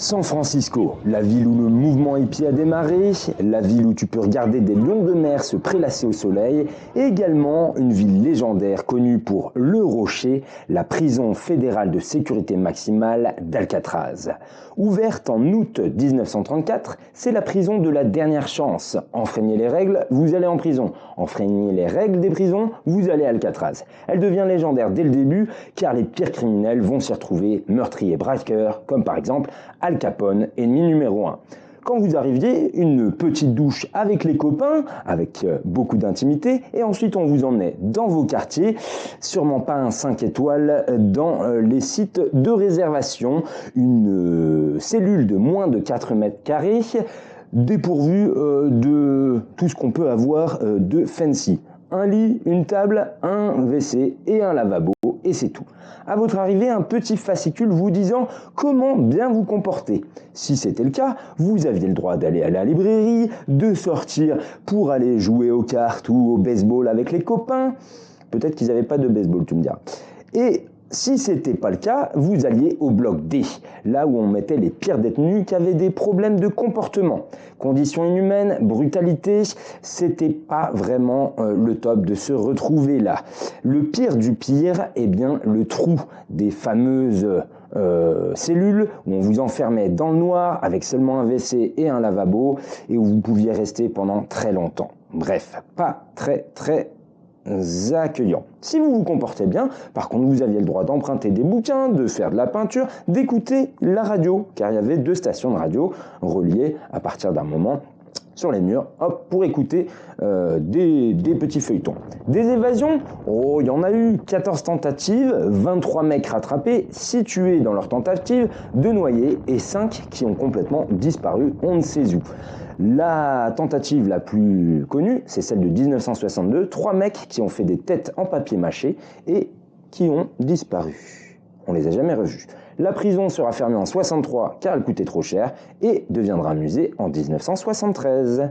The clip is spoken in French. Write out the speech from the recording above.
San Francisco, la ville où le mouvement hippie a démarré, la ville où tu peux regarder des lions de mer se prélasser au soleil, et également une ville légendaire connue pour Le Rocher, la prison fédérale de sécurité maximale d'Alcatraz. Ouverte en août 1934, c'est la prison de la dernière chance. Enfreignez les règles, vous allez en prison. Enfreignez les règles des prisons, vous allez à Alcatraz. Elle devient légendaire dès le début, car les pires criminels vont s'y retrouver, meurtriers braqueurs, comme par exemple Al Capone, ennemi numéro 1. Quand vous arriviez, une petite douche avec les copains, avec beaucoup d'intimité, et ensuite on vous emmenait dans vos quartiers, sûrement pas un 5 étoiles, dans les sites de réservation, une cellule de moins de 4 mètres carrés, dépourvue de tout ce qu'on peut avoir de fancy. Un lit, une table, un WC et un lavabo, et c'est tout. À votre arrivée, un petit fascicule vous disant comment bien vous comporter. Si c'était le cas, vous aviez le droit d'aller à la librairie, de sortir pour aller jouer aux cartes ou au baseball avec les copains. Peut-être qu'ils n'avaient pas de baseball, tu me diras. Et si c'était pas le cas, vous alliez au bloc D, là où on mettait les pires détenus qui avaient des problèmes de comportement. Conditions inhumaines, brutalité, c'était pas vraiment le top de se retrouver là. Le pire du pire, eh bien le trou des fameuses cellules où on vous enfermait dans le noir avec seulement un WC et un lavabo et où vous pouviez rester pendant très longtemps. Bref, pas très accueillant. Si vous vous comportez bien, par contre, vous aviez le droit d'emprunter des bouquins, de faire de la peinture, d'écouter la radio, car il y avait 2 stations de radio reliées à partir d'un moment sur les murs, hop, pour écouter des petits feuilletons. Des évasions, oh, il y en a eu 14 tentatives, 23 mecs rattrapés, 6 tués dans leur tentative de noyer et 5 qui ont complètement disparu, on ne sait où. La tentative la plus connue, c'est celle de 1962, 3 mecs qui ont fait des têtes en papier mâché et qui ont disparu. On les a jamais revus. La prison sera fermée en 63 car elle coûtait trop cher et deviendra un musée en 1973.